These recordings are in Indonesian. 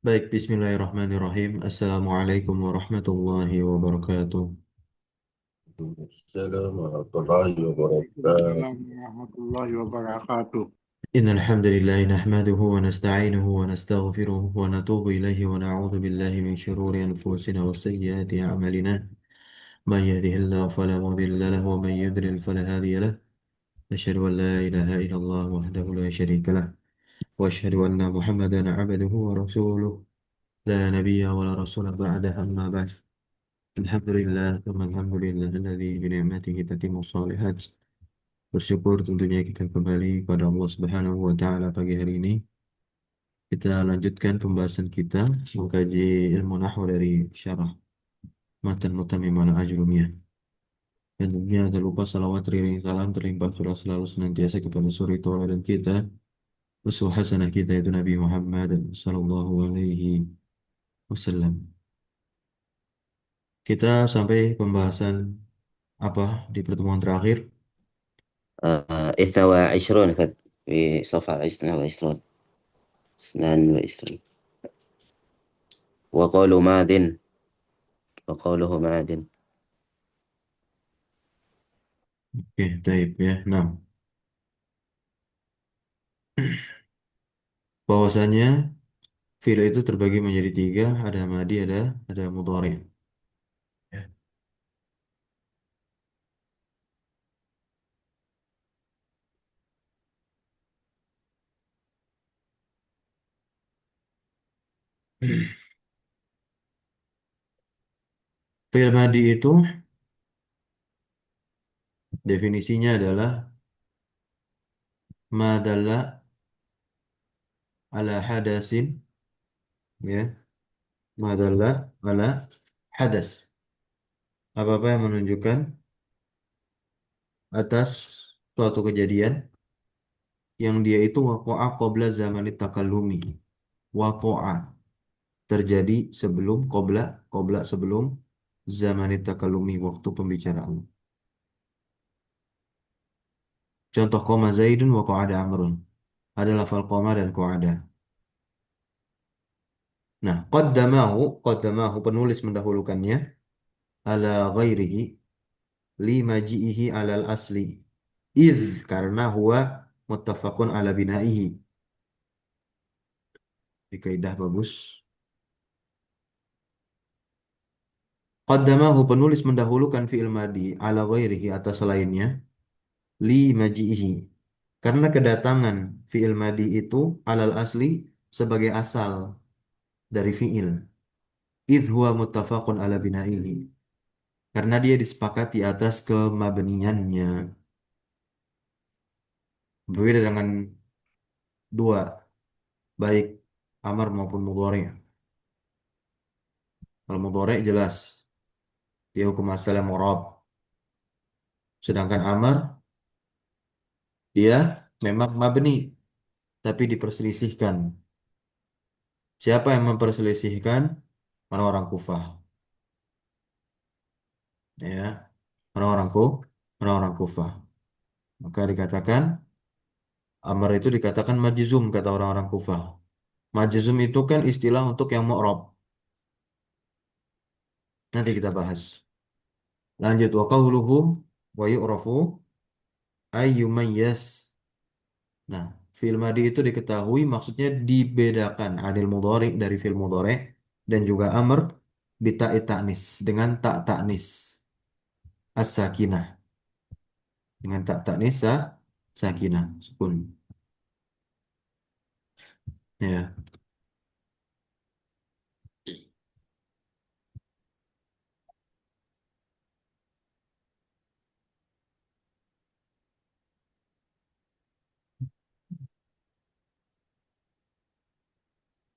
Baik, bismillahirrahmanirrahim. Assalamualaikum warahmatullahi wabarakatuh. السلام ورحمة الله وبركاته. Waalaikumsalam warahmatullahi wabarakatuh. إن الحمد لله نحمده ونستعينه ونستغفره ونتوب إليه ونعوذ بالله من شرور أنفسنا وسيئات أعمالنا. من يهده الله فلا مضل له ومن يضلل فلا هادي له. أشهد أن لا إله إلا الله وحده لا شريك له، وأشهد أن محمدا عبده ورسوله، لا نبي ولا رسول بعده. أما بعد، الحمد لله ثم الحمد لله الذي بنعمته تتم الصالحات. Bersyukur tentunya kita kembali kepada Allah Subhanahu wa Ta'ala pagi hari ini. Kita lanjutkan pembahasan kita mengkaji ilmu nahwu dari syarah Matan Mutamim al-Ajrumiyah. Dan tentunya tak lupa salawat riring salam terlimpah surah selalu senantiasa kepada suri tauladan kita, uswah hasanah kita itu Nabi Muhammad sallallahu alaihi wasallam. Kita sampai pembahasan apa di pertemuan terakhir? 22 في صفحة 22. 22. وقول ماد وقوله ماد. Oke, taib ya. Nah, bahwasanya fi'il itu terbagi menjadi tiga, ada madi, ada mudhari. Ya. Fi'il madi itu definisinya adalah madalla ala hadasin, ya, madalla ala hadas. Apa-apa yang menunjukkan atas suatu kejadian yang dia itu waqa'a qabla zamanit takallumi. Waqa'a terjadi sebelum qabla sebelum zamanit takallumi, waktu pembicaraan. Contoh qoma Zaidun wa qa'ada Amrun. Ada lafal qoma dan qa'ada. Nah, qaddamahu penulis mendahulukannya ala ghairihi li maji'ihi alal asli. Iz karena huwa muttafaqun ala binaihi. Di kaidah bagus. Qaddamahu penulis mendahulukan fi'il madi ala ghairihi atas lainnya li maji'ihi. Karena kedatangan fi'il madi itu alal asli sebagai asal dari fi'il. Idh huwa muttafaqun ala binaihi. Karena dia disepakati atas kemabniannya. Berbeda dengan dua, baik amar maupun mudhari'. Kalau mudhari' jelas dia hukum asalnya mu'rab. Sedangkan amar dia memang mabni tapi diperselisihkan. Siapa yang memperselisihkan? Orang-orang Kufah. Ya, orang-orang Ku, orang-orang Kufah. Maka dikatakan amar itu dikatakan majzum kata orang-orang Kufah. Majzum itu kan istilah untuk yang mu'rab. Nanti kita bahas. Lanjut wa qawluhu wa yu'rafu ayyumayyaz. Nah, fi'il madi itu diketahui maksudnya dibedakan adil mudhari dari fi'il mudhari dan juga amr bita'i ta'nis dengan tak ta'nis as-sakinah, dengan tak ta'nis sakinah sukun. Ya.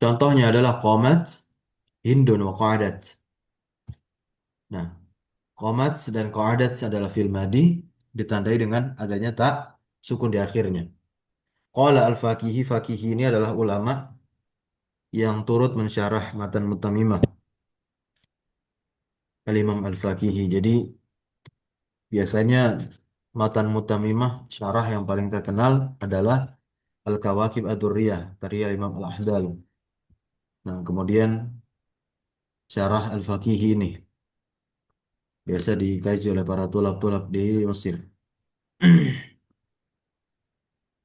Contohnya adalah qomat hindun wa qa'adat. Nah, qomat dan qa'adat adalah fi'il madi ditandai dengan adanya tak sukun di akhirnya. Qala al-Fakihi, Fakihi ini adalah ulama yang turut mensyarah matan Mutamimah Al-Imam Al-Fakihi. Jadi biasanya matan Mutamimah syarah yang paling terkenal adalah Al-Kawakib Ad-Durriyah karya Imam Al-Ahdal. Nah, kemudian syarah Al-Faqihi ini biasa dikaji oleh para tulab-tulab di Mesir.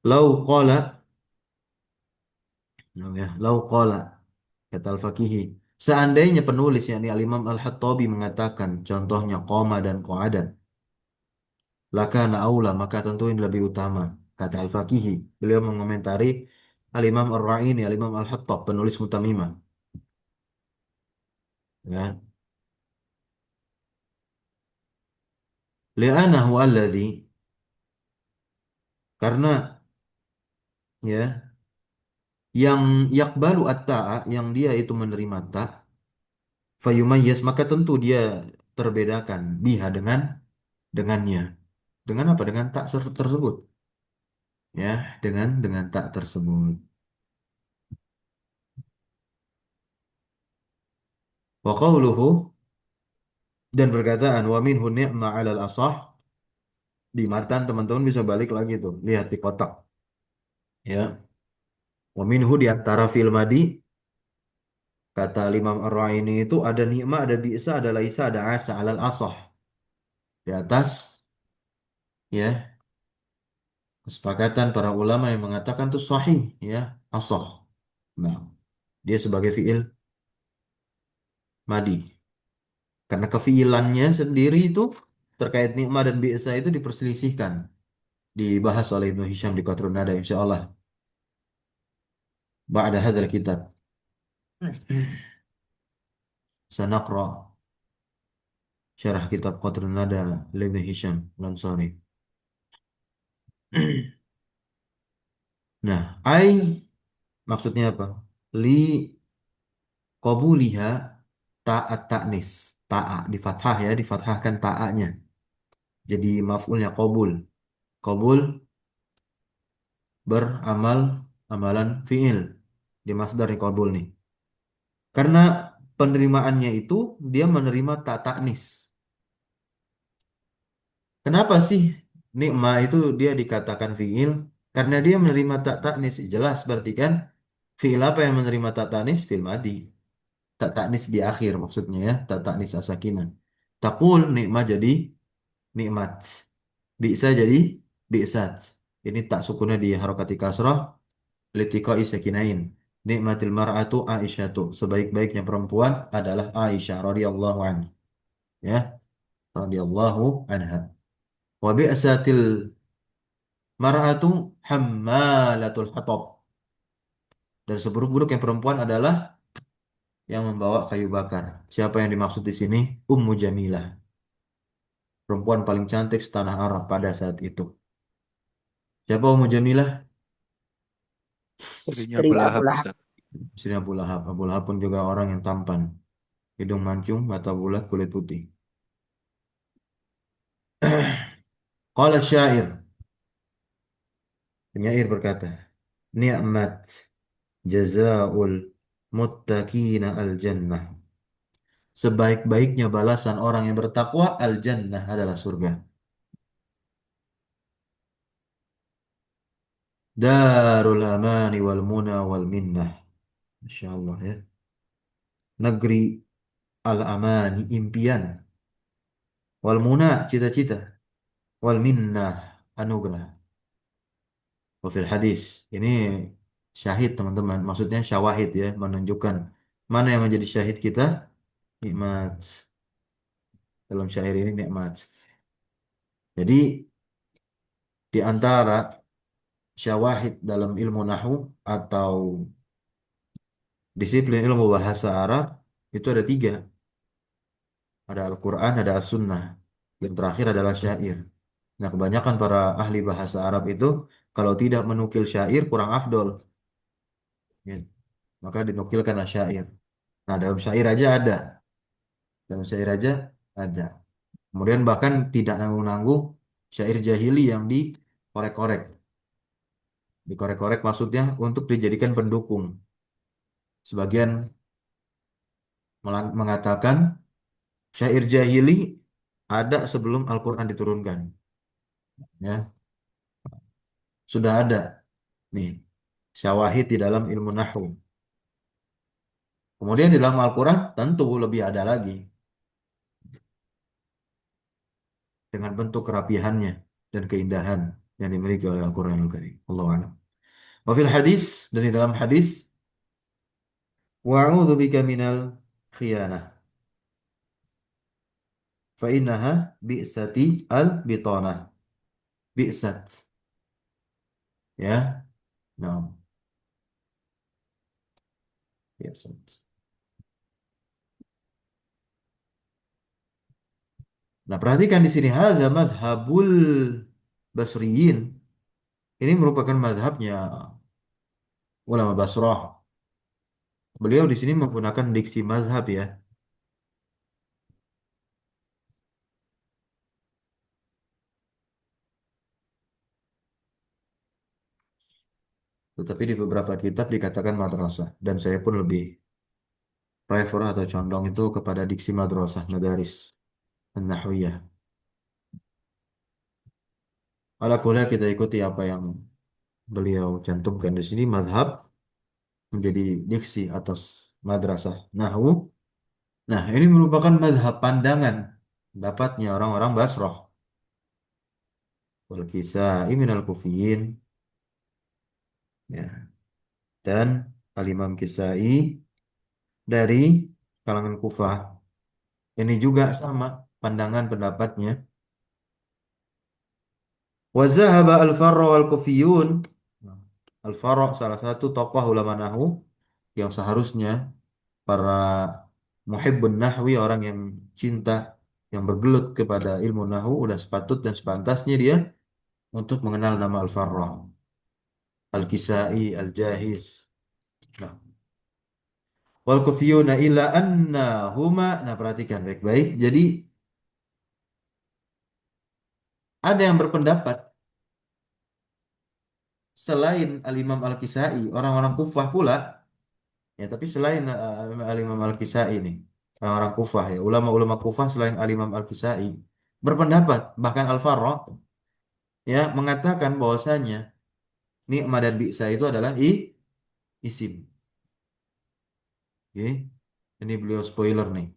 Lau qala, ya, lau qala, kata Al-Faqihi. Seandainya penulis yakni Al-Imam Al-Hattabi mengatakan contohnya qoma dan qa'ada, lakana aula maka tentu ini lebih utama. Kata Al-Faqihi, beliau mengomentari Al-Imam Ar-Ra'ini, Al-Imam Al-Hattab, penulis Mutamimah. Ya. Li'anahu alladhi, karena ya yang yakbalu at-ta'a, yang dia itu menerima ta, fayumayyaz maka tentu dia terbedakan biha dengannya. Dengan apa? Dengan tak tersebut. Ya, dengan tak tersebut. Wa qawluhu, dan berkataan wa minhu ni'ma 'alal asah, di matan teman-teman bisa balik lagi tuh, lihat di kotak. Ya, wa minhu di antara fil madi, kata Imam Ar-Ra'ini itu ada nikma, ada bi'sa, ada laisa, ada asa 'alal asah. Di atas ya kesepakatan para ulama yang mengatakan itu sahih ya, asah. Nah, dia sebagai fiil madi. Karena kefiilannya sendiri itu terkait nikmat dan biasa itu diperselisihkan. Dibahas oleh Ibnu Hisham di Qatrun Nada insyaallah. Ba'da hadzal kitab. Sanaqra syarah kitab Qatrun Nada Ibnu Hisham Al-Ansari. Nah, maksudnya apa? Li qabuliha ta'at ta'nis. Ta'a di fathah ya, difathahkan ta'anya. Jadi maf'ulnya qabul. Qabul beramal amalan fi'il. Di masdar nih qabul nih. Karena penerimaannya itu dia menerima tak taknis. Kenapa sih nikma itu dia dikatakan fi'il? Karena dia menerima tak taknis. Jelas berarti kan fi'il apa yang menerima tak taknis? Fi'il madi. Tak taknis di akhir maksudnya ya. Tak taknis asakinah. Takul nikmat jadi nikmat. Bisa jadi bi'sat. Ini tak sukunnya di harokati kasrah. Litika isakinain. Nikmatil mar'atu Aisyatu. Sebaik-baiknya perempuan adalah Aisyah radhiyallahu anha. Ya, radhiyallahu anha. Wa bi'satil mar'atu hammalatul hatab. Dan seburuk-buruk yang perempuan adalah yang membawa kayu bakar. Siapa yang dimaksud di sini? Ummu Jamilah, perempuan paling cantik setanah Arab pada saat itu. Siapa Ummu Jamilah? Istrinya Abu Lahab, Ustaz. Istri Abu Lahab. Abu Lahab pun juga orang yang tampan, hidung mancung, mata bulat, kulit putih. Qala syair, penyair berkata, Ni'mat jazaul muttaqina al jannah. Sebaik-baiknya balasan orang yang bertakwa, al-jannah adalah surga. Darul amani wal muna wal minnah. Masya Allah ya. Negeri al-amani, impian. Wal muna, cita-cita. Wal minnah, anugerah. Wafil hadis. Ini syahid teman-teman. Maksudnya syawahid ya. Menunjukkan mana yang menjadi syahid kita. Nikmat. Dalam syair ini nikmat. Jadi di antara syawahid dalam ilmu nahu atau disiplin ilmu bahasa Arab itu ada tiga. Ada Al-Quran, ada As-Sunnah. Yang terakhir adalah syair. Nah, kebanyakan para ahli bahasa Arab itu kalau tidak menukil syair kurang afdol. Ya. Maka dinukilkanlah syair. Nah, dalam syair aja ada. Dalam syair aja ada. Kemudian bahkan tidak nanggung-nanggung syair jahili yang dikorek-korek. Dikorek-korek maksudnya untuk dijadikan pendukung. Sebagian mengatakan syair jahili ada sebelum Al-Quran diturunkan. Ya, sudah ada nih syawahid di dalam ilmu nahwu. Kemudian di dalam Al-Quran tentu lebih ada lagi dengan bentuk kerapihannya dan keindahan yang dimiliki oleh Al-Quranul Karim. Allahu a'lam. Wa fil hadis, dan di dalam hadis, wa'udzu bika minal khiyanah fa innaha bi'sati al-bitanah. Bi'sat, ya. Nah, bi'sat. Nah, perhatikan di sini hadza madhabul basriyin. Ini merupakan madhabnya ulama Basrah. Beliau di sini menggunakan diksi mazhab ya. Tetapi di beberapa kitab dikatakan madrasah. Dan saya pun lebih prefer atau condong itu kepada diksi madrasah, madaris, an-nahwiyah. Ala kulli kita ikuti apa yang beliau cantumkan di sini. Mazhab menjadi diksi atas madrasah nahwu. Nah, ini merupakan mazhab pandangan dapatnya orang-orang Basrah. Wal Kisai minal Kufiyin, ya. Dan Al-Imam Kisai dari kalangan Kufah. Ini juga sama pandangan pendapatnya. Wa zahaba al-Farra wal Kufiyun. Al-Farra salah satu tokoh ulama nahwu yang seharusnya para muhibbun nahwi, orang yang cinta, yang bergelut kepada ilmu nahwu, udah sepatut dan sepantasnya dia untuk mengenal nama Al-Farra, Al-Kisai, Al-Jahiz. Nah, wal kufiyuna illa annahuma. Nah, perhatikan baik-baik. Jadi ada yang berpendapat selain Al-Imam Al-Kisai, orang-orang Kufah pula, ya, tapi selain Al-Imam Al-Kisai ini, orang-orang Kufah ya, ulama-ulama Kufah selain Al-Imam Al-Kisai berpendapat, bahkan Al-Farra ya mengatakan bahwasanya ni'mah dan bi'sa itu adalah isim. Oke. Ini beliau spoiler nih.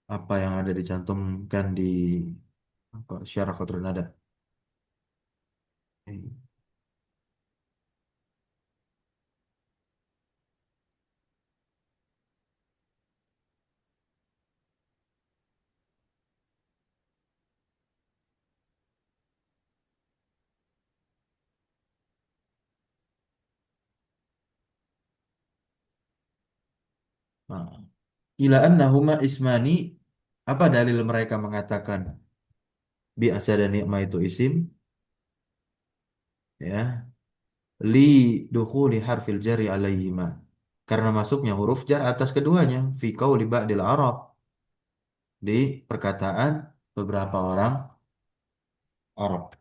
Apa yang ada dicantumkan di apa, Syarah Qatrun Nada. Nah, ila annahuma ismani, apa dalil mereka mengatakan bi'sa dan ni'mah itu isim, ya, li dukhuli harfil jari alaihima, karena masuknya huruf jar atas keduanya, fi qauli ba'dil Arab, di perkataan beberapa orang Arab,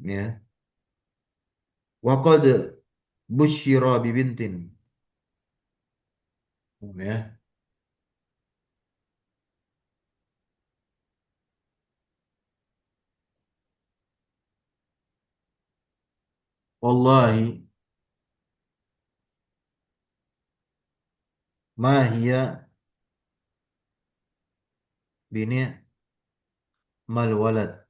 ya. Wa qad busyira bibintin, ya. Wallahi ma hiya bini mal walad.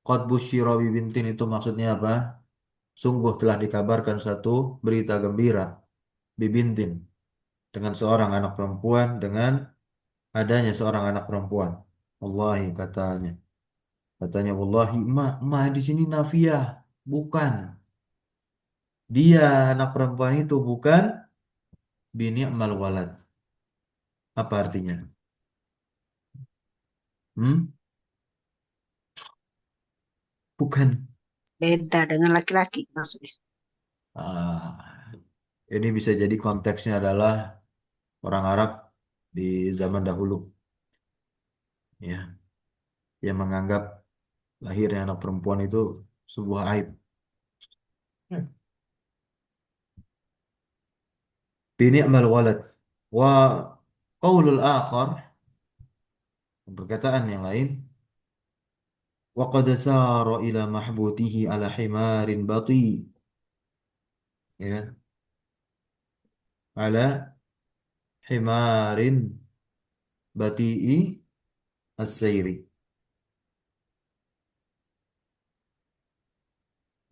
Qad busyira bibintin itu maksudnya apa? Sungguh telah dikabarkan satu berita gembira, bibintin, dengan seorang anak perempuan, dengan adanya seorang anak perempuan. Wallahi katanya. Katanya wallahi ma di sini nafiyah, bukan. Dia anak perempuan itu bukan bini amal walad. Apa artinya? Hmm? Bukan. Beda dengan laki-laki maksudnya. Ah, ini bisa jadi konteksnya adalah orang Arab di zaman dahulu, ya, yang menganggap lahirnya anak perempuan itu sebuah aib. Hmm. Bini amal walad. Wa qaulul akhar, perkataan yang lain, wa qad sara ila mahbutihi ala himarin bati. ya, ala himarin bati'i as-sayri.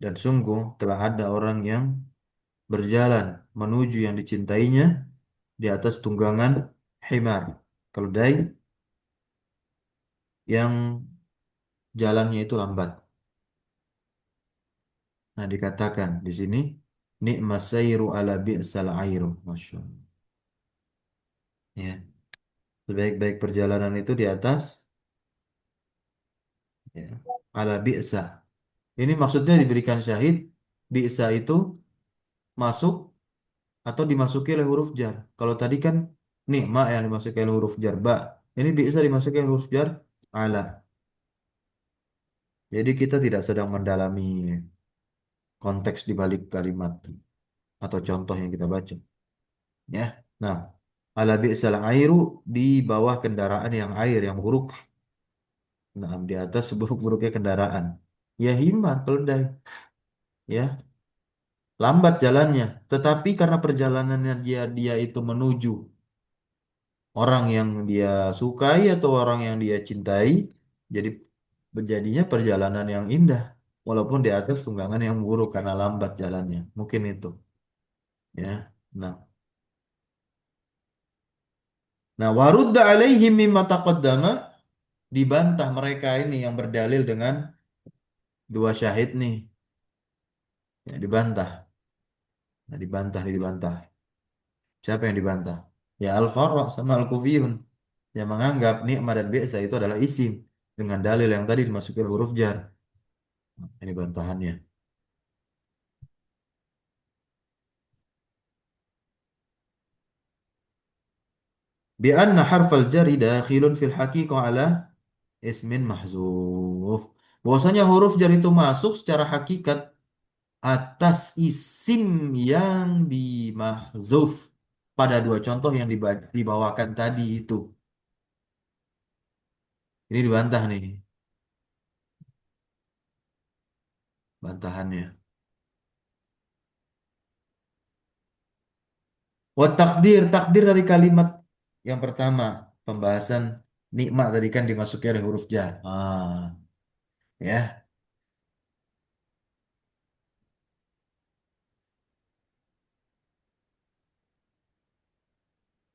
Dan sungguh telah ada orang yang berjalan menuju yang dicintainya di atas tunggangan himar, keledai yang jalannya itu lambat. Nah, dikatakan di sini nikmas sayru ala bi'sal airu. Masya Allah. Ya, sebaik-baik perjalanan itu di atas ya, ala bi'sa. Ini maksudnya diberikan syahid bi'sa itu masuk atau dimasuki oleh huruf jar. Kalau tadi kan nikma yang dimasuki oleh huruf jar ba. Ini bi'sa dimasuki oleh huruf jar ala. Jadi kita tidak sedang mendalami konteks di balik kalimat atau contoh yang kita baca. Ya. Nah, ala bi'sal airu di bawah kendaraan yang air yang buruk. Nah, di atas seburuk-buruknya kendaraan. Ya himar, keledai. Ya, lambat jalannya. Tetapi karena perjalanannya dia itu menuju orang yang dia sukai atau orang yang dia cintai, jadi menjadinya perjalanan yang indah. Walaupun di atas tunggangan yang buruk karena lambat jalannya. Mungkin itu. Ya. Nah, warudda alaihim mimma taqaddama, dibantah mereka ini yang berdalil dengan dua syahid nih. Ya, dibantah. Nah, dibantah. Siapa yang dibantah? Ya Al-Farra sama Al-Kufiyun yang menganggap nikmat dan biasa itu adalah isim dengan dalil yang tadi dimasukin huruf jar. Nah, ini bantahannya. Bi anna harfal jari dakhilun fil haqiqah ala ismin mahzuf. Bahwasanya huruf jar itu masuk secara hakikat atas isim yang dimahzuf pada dua contoh yang dibawakan tadi itu. Ini dibantah nih, bantahannya. Wa takdir, takdir dari kalimat yang pertama, pembahasan nikmat tadi kan dimasuki oleh huruf jar. Ya.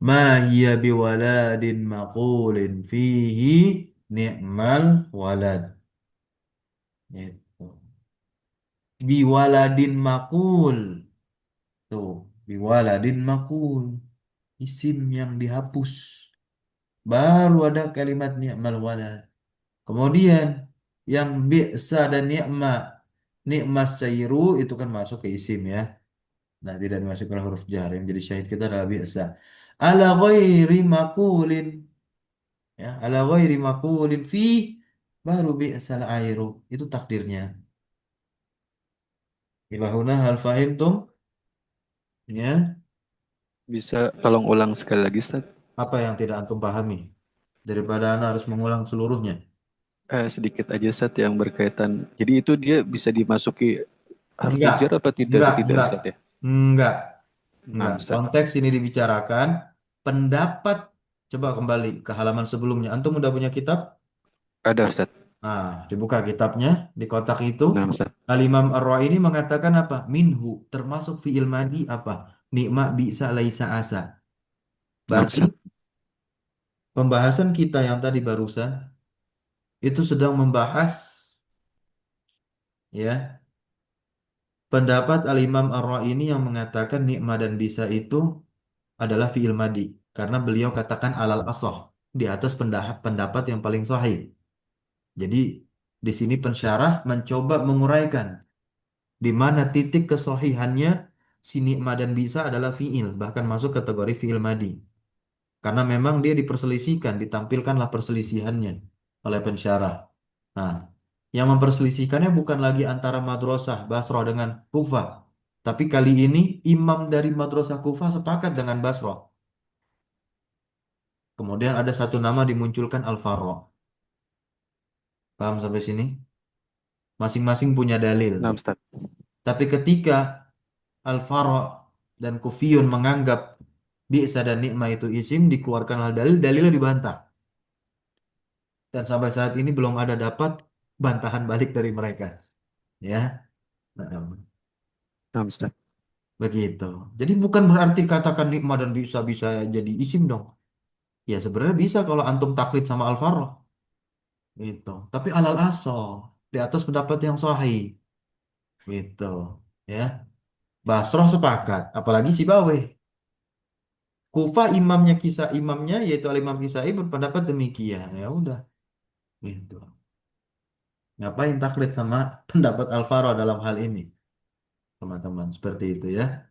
Ma hiya biwaladin maqulin fihi ni'mal walad. Gitu. Biwaladin maqul. Tuh, biwaladin maqul. Isim yang dihapus. Baru ada kalimat ni'mal walad. Kemudian yang bi'sa dan ni'ma. Ni'mas sayru itu kan masuk ke isim ya. Nah, tidak dimasukkan huruf jar. Yang jadi syahid kita adalah bi'sa. Ala ghairi maqulin. Ya, ala ghairi maqulin fi baru bi'sal airu. Itu takdirnya. Ilahuna hal fahimtum? Ya, Bisa tolong ulang sekali lagi, Ustaz? apa yang tidak antum pahami? Daripada Anda harus mengulang seluruhnya. Sedikit aja, Ustaz, yang berkaitan. Jadi itu dia bisa dimasuki harfu Enggak, jar apa tidak, enggak, Ustaz ya? enggak, Nah, enggak. Ustaz. Konteks ini dibicarakan pendapat. Coba kembali ke halaman sebelumnya. Antum udah punya kitab? Ada, Ustaz. Nah, dibuka kitabnya di kotak itu. Nah, Ustaz. Al-Imam Ar-Ra'i ini mengatakan apa? Minhu termasuk fi'il madi apa? Nikma bisa laisa asa. Nah, Berarti Ustaz. pembahasan kita yang tadi barusan itu sedang membahas ya pendapat Al-Imam Ar-Ra'i ini yang mengatakan nikma dan bisa itu adalah fi'il madi karena beliau katakan alal asoh di atas pendapat yang paling sahih. Jadi di sini pensyarah mencoba menguraikan di mana titik kesohihannya si nikma dan bisa adalah fi'il, bahkan masuk kategori fi'il madi. Karena memang dia diperselisihkan, ditampilkanlah perselisihannya oleh pensyarah. Nah, yang memperselisihkannya bukan lagi antara madrasah Basrah dengan Kufah, tapi kali ini imam dari madrasah Kufah sepakat dengan Basrah. Kemudian ada satu nama dimunculkan Al-Farra. Paham sampai sini? Masing-masing punya dalil. Nah, Ustaz. Tapi ketika Al-Fara dan Kufiyun menganggap bi'sa dan nikmah itu isim, dikeluarkan hal dalil, dalilnya dibantah. Dan sampai saat ini belum ada dapat bantahan balik dari mereka. Ya, nah, Nah, Ustaz. begitu. Jadi bukan berarti katakan nikmah dan bisa bisa jadi isim dong. Ya sebenarnya bisa kalau antum taklid sama Al-Farra. Gitu. Tapi alal asal di atas pendapat yang sahih. Gitu. Ya. Basroh sepakat, apalagi Sibawih. Kufah imamnya yaitu Al-Imam Kisai berpendapat demikian. Ya udah, gitu. Ngapain taklid sama pendapat Al-Faraw dalam hal ini, teman-teman? Seperti itu ya.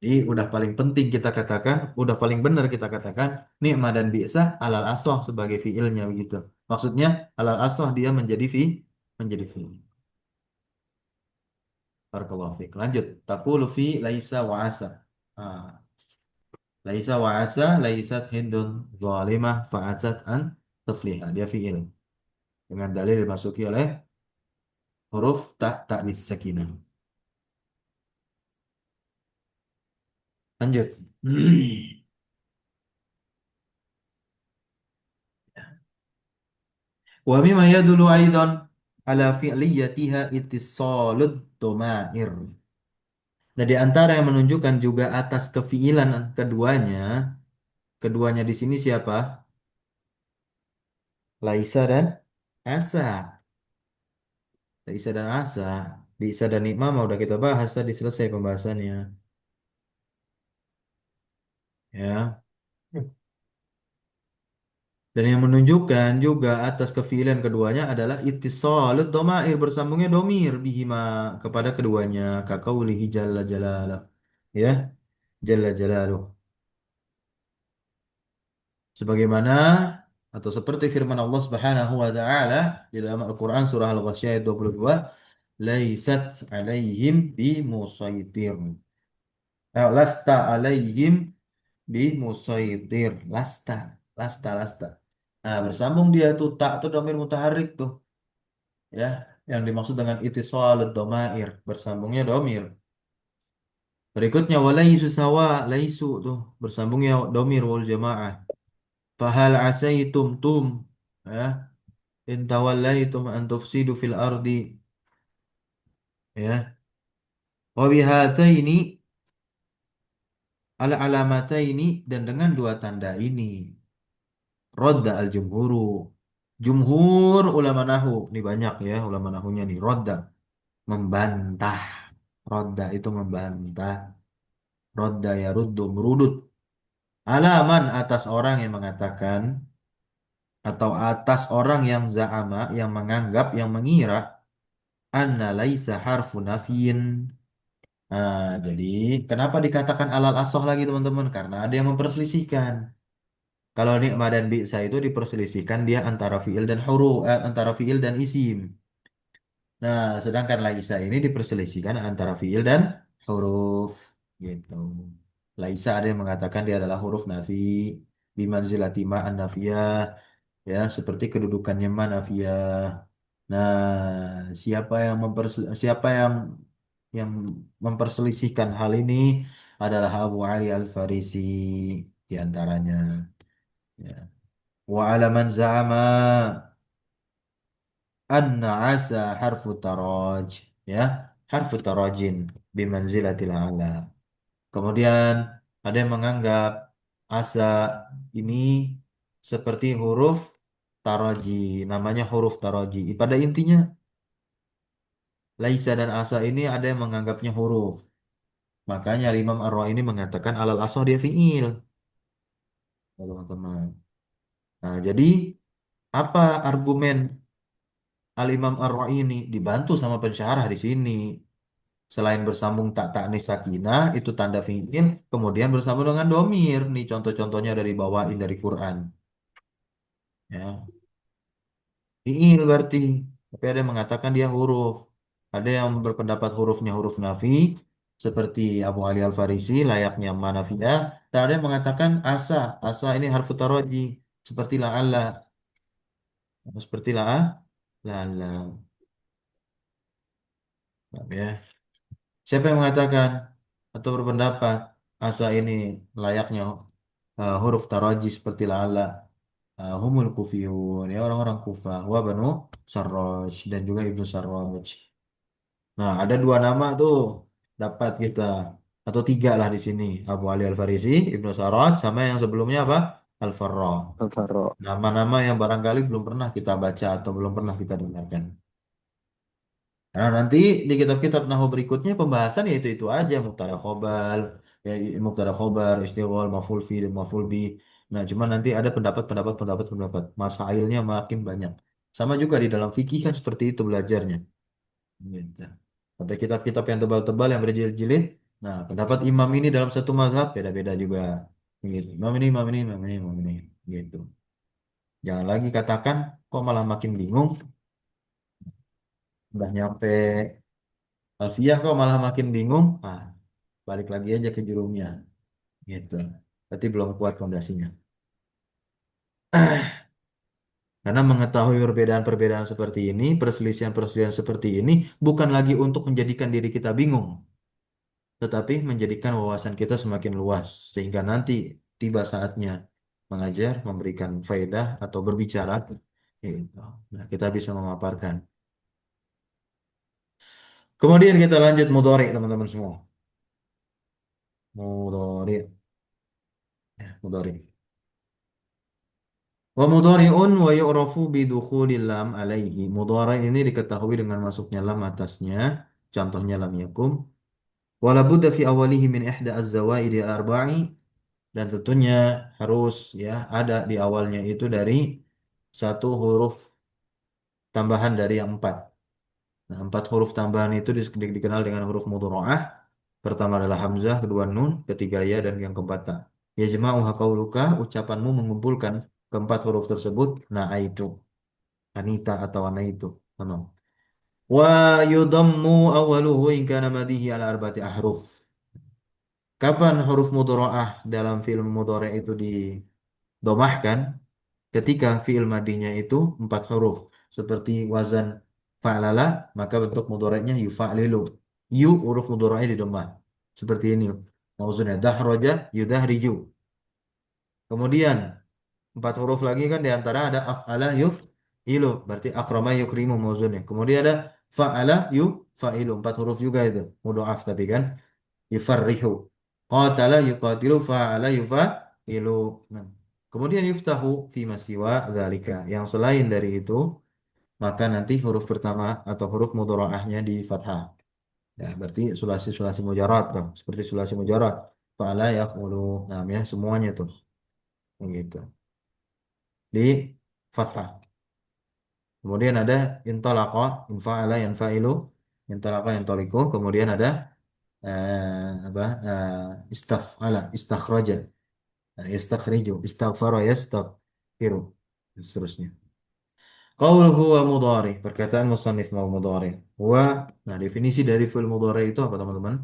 Jadi udah paling penting kita katakan, udah paling benar kita katakan nikmah dan bi'sa alal asoh sebagai fiilnya begitu. Maksudnya alal asoh dia menjadi fi. Barakallahu fiik. Lanjut. Taqulu fi laisa wa asa. Ah, laisa wa asa laisat hindun zalimah fa'asat an tafliha. Dia fiil. Dengan dalil dimasuki oleh huruf ta'nis sakinah. Lanjut. Wa mimma yadullu aidan ala fi'liyatiha ittisalud domair. Nah, di antara yang menunjukkan juga atas kefiilan keduanya di sini siapa? Laisa dan Asa. Laisa dan Asa. Di Isa dan Nikmah mah udah kita bahas tadi selesai pembahasannya. Ya. Dan yang menunjukkan juga atas kefiilan keduanya adalah ittisalut domair bersambungnya domir bihima kepada keduanya kakaulihi jalla jalalah. Ya, jalla jalaluh. Sebagaimana atau seperti firman Allah Subhanahu wa taala di dalam Al-Qur'an surah Al-Ghasyiyah ayat 22, laisat alaihim bimusaitir. Lasta alaihim bimusaitir. Lasta. Nah, bersambung dia tuh tak tuh domir mutaharik tuh, ya, yang dimaksud dengan ittisalud domair, bersambungnya domir. Berikutnya walaisu sawa, laisu tuh bersambungnya domir wal jamaah. Fahal asaitum ya, in tawallaitum an tufsidu fil ardi, ya. Wa bihataini ala alamataini, dan dengan dua tanda ini rodda al jumhuru, jumhur ulama nahu, ini banyak ya ulama nahunya nih, rodda membantah, rodda itu membantah, rodda ya ruddu merudut, alaman atas orang yang mengatakan atau atas orang yang za'ama yang menganggap yang mengira anna laisa harfu nafyin. Nah, jadi kenapa dikatakan alal asoh lagi teman-teman? Karena ada yang memperselisihkan. Kalau nikmah dan bi'sa itu diperselisihkan dia antara fiil dan huruf, antara fiil dan isim. Nah, sedangkan laisa ini diperselisihkan antara fiil dan huruf, gitu. Laisa ada yang mengatakan dia adalah huruf nafi, bimanzilati ma'an nafiyah, ya, seperti kedudukannya ma nafiyah. Nah, siapa yang memperselisihkan hal ini adalah Abu Ali Al-Farisi di antaranya. Ya. Wa alaman za'ama anna asa harfu taraj, ya, harfu tarajin bimanzilatil ala. Kemudian ada yang menganggap asa ini seperti huruf taraji, namanya huruf taraji. Pada intinya laisa dan asa ini ada yang menganggapnya huruf. Makanya Imam Ar-Ra ini mengatakan alal asah dia fiil, teman-teman. Nah, jadi apa argumen Al-Imam Ar-Ra ini dibantu sama pensyarah di sini? Selain bersambung tak taknis sakinah itu tanda fiil, kemudian bersambung dengan domir. Nih contoh-contohnya dari bawain dari Quran. Ya, fiil berarti. Tapi ada yang mengatakan dia huruf. Ada yang berpendapat hurufnya huruf nafi, seperti Abu Ali Al-Farisi, layaknya manafiyah. Dan ada yang mengatakan asa. Asa ini harfu taraji. Seperti la'alla. Seperti la'alla. Paham ya. Siapa yang mengatakan atau berpendapat asa ini layaknya huruf taraji seperti la'alla, humul kufiyun, ya orang-orang Kufah, wa banu Sarraj dan juga Ibnu Sarraj. Nah, ada dua nama tuh dapat kita atau tiga lah di sini. Abu Ali Al-Farisi, Ibnu Sarraj, sama yang sebelumnya apa? Al-Farra. Al-Faro. Nama-nama yang barangkali belum pernah kita baca atau belum pernah kita dengarkan. Nah, nanti di kitab-kitab nahwu berikutnya pembahasan ya itu aja mubtada khobar, ya mubtada khobar, istighfar, maf'ul fi dan maf'ul bi. Nah, cuma nanti ada pendapat. Masailnya makin banyak. Sama juga di dalam fikih kan seperti itu belajarnya. Gitu. Sampai kitab-kitab yang tebal-tebal yang berjilid-jilid. Nah, pendapat imam ini dalam satu mazhab beda-beda juga. Gitu. Imam ini. Gitu. Jangan lagi katakan kok malah makin bingung. Udah nyampe Alfiyah kok malah makin bingung. Ah, balik lagi aja ke jurumnya. Gitu. Berarti belum kuat fondasinya. Karena mengetahui perbedaan-perbedaan seperti ini, perselisihan-perselisihan seperti ini, bukan lagi untuk menjadikan diri kita bingung, tetapi menjadikan wawasan kita semakin luas sehingga nanti tiba saatnya mengajar, memberikan faedah atau berbicara, gitu. Nah, kita bisa memaparkan. Kemudian kita lanjut mudhari teman-teman semua. Mudhari, ya, mudhari. Wa mudhari'un wa yu'rafu bidukhulil lam alaihi. Mudhari ini diketahui dengan masuknya lam atasnya. Contohnya lam yakum. Wala budda fi awalihi min ihda az-zawaidi al-arba'i. Dan tentunya harus ya ada di awalnya itu dari satu huruf tambahan dari yang empat. Nah, empat huruf tambahan itu dikenal dengan huruf mudhari'ah. Pertama adalah hamzah, kedua nun, ketiga ya dan yang keempat ta. Ya jema'u haqauluka, ucapanmu mengumpulkan keempat huruf tersebut. Nah, itu Anita atau Ana itu. Tamam. Wa yudammu awaluhu in kana madihi ala arba'ati ahruf. Kapan huruf mudhari'ah dalam film mudhari' itu didomahkan? Ketika fi'il madinya itu empat huruf seperti wazan fa'lala maka bentuk mudhari'nya yufa'lilu. Yu huruf mudhari'nya didomah seperti ini mauzunnya dahraja yudahriju. Kemudian empat huruf lagi kan diantara ada af'ala yuf'ilu berarti akrama yukrimu mauzunnya. Kemudian ada fa'ala yufa'ilu empat huruf juga itu mudhaf tapi kan yufarrihu. Qatala yuqatilu fa'ala yufa'ilu. Nah, kemudian yuftahu fi masiwa dzalika. Yang selain dari itu, maka nanti huruf pertama atau huruf mudhari'ahnya di fathah. Ya, berarti sulasi-sulasi mujarrad tuh, seperti sulasi mujarrad. Fa'ala yaf'ulu. Nah, ya semuanya tuh begitu. Di fathah. Kemudian ada intalaqa, infa'ala yanfa'ilu, intalaqa yantaliqu, kemudian ada apa? Istaf'ala, istakhraja. Nah, yastakhriju, istaghfara yastaghfiru dan seterusnya. Qauluhu wa mudhari, perkataan musannif mau mudhari. Wa, nah definisi dari fi'il mudhari itu apa teman-teman?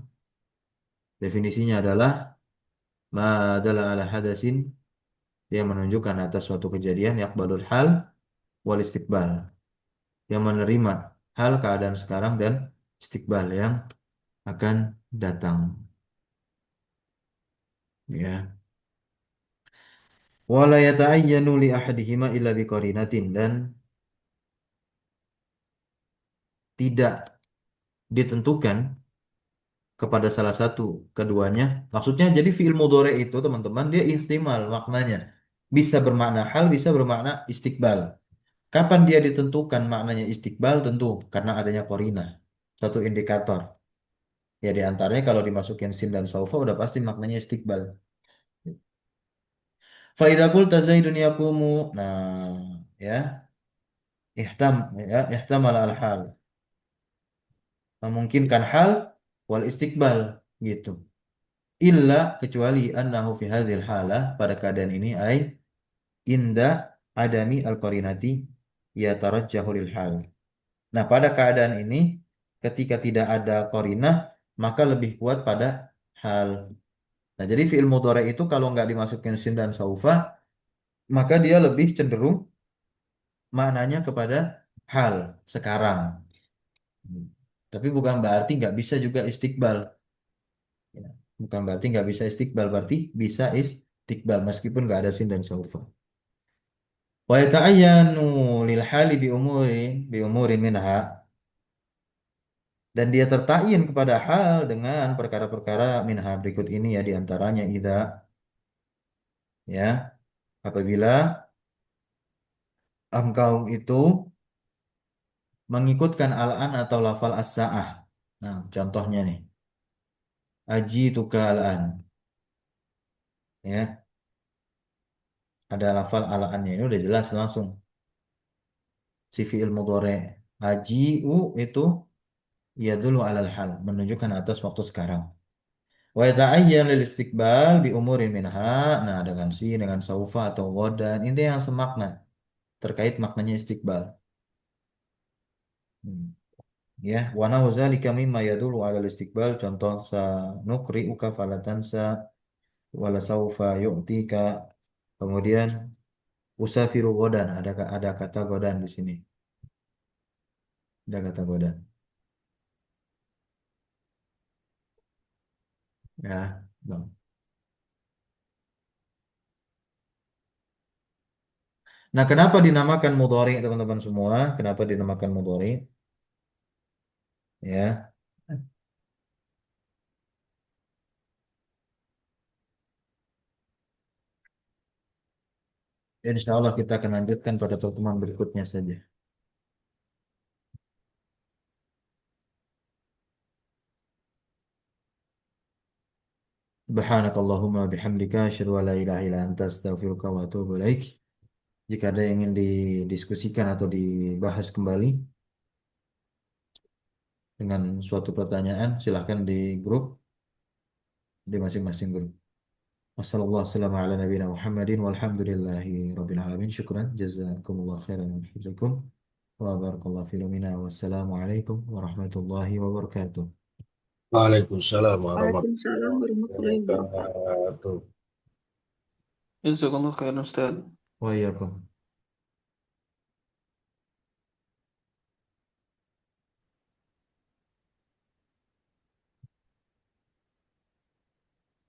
Definisinya adalah ma dalla ala hadasin, dia menunjukkan atas suatu kejadian yaqbalul hal wal istiqbal, yang menerima hal keadaan sekarang dan istiqbal yang akan datang. Ya. Wala yata'ayyanu li ahadihima illa biqarinatin, dan tidak ditentukan kepada salah satu keduanya. Maksudnya jadi fiil mudhari itu teman-teman dia ihtimal maknanya. Bisa bermakna hal, bisa bermakna istiqbal. Kapan dia ditentukan maknanya istiqbal? Tentu karena adanya qarinah. Satu indikator. Ya di antaranya kalau dimasukin sin dan saufa udah pasti maknanya istiqbal. Fa idza qulta Zaidun yaqumu. Nah, ya, ihtam ya, ihtamal al hal. Memungkinkan hal wal istiqbal gitu. Illa kecuali annahu fi hadhil halah, pada keadaan ini ay inda adami al-qarinati yatarajjahu lil hal. Nah, pada keadaan ini ketika tidak ada qarinah maka lebih kuat pada hal. Nah, jadi fi'il mudhari itu kalau nggak dimasukin sin dan saufa maka dia lebih cenderung maknanya kepada hal sekarang. Tapi bukan berarti nggak bisa juga istiqbal. Ya. Bukan berarti nggak bisa istiqbal, berarti bisa istiqbal meskipun nggak ada sin dan saufa. Wa yata'ayyanu lil hali bi umurin minha, dan dia tertayin kepada hal dengan perkara-perkara minha berikut ini ya, diantaranya idza, ya, apabila engkau itu mengikutkan al-an atau lafal as-sa'ah. Nah, contohnya nih, aji tuka al-an, ya, ada lafal al-annya ini udah jelas langsung si fi'il mudhari. Aji'u itu ya dulu alal hal, menunjukkan atas waktu sekarang. Wa yata'ayyan lil istiqbal bi umurin minha. Nah, dengan si, dengan saufa atau godan, ini yang semakna terkait maknanya istiqbal. Hmm. Ya, wa nahu zalika mimma yadullu ala istiqbal. Contoh sa nuqri'uka falatansa wala saufa yu'tika. Kemudian usafiru godan, ada kata godan di sini. Ada kata godan. Ya, bang. Nah, kenapa dinamakan mudhari, teman-teman semua? Kenapa dinamakan mudhari? Ya, insya Allah kita akan lanjutkan pada pertemuan berikutnya saja. Subhanakallahumma bihamdika asyhadu an la ilaha illa anta astaghfiruka wa atubu ilaik. Jika ada yang ingin didiskusikan atau dibahas kembali dengan suatu pertanyaan, silahkan di grup, di masing-masing grup. Wassalamualaikum warahmatullahi wabarakatuh. Walhamdulillahi rabbil alamin. Syukran. Jazakumullah khairan. Wa barakallahu filumina. Wassalamualaikum warahmatullahi wabarakatuh. Waalaikumsalam warahmatullahi Waalaikumsalam warahmatullahi wabarakatuh. wabarakatuh. Jazakallah khairan Ustaz. Wa iyyakum.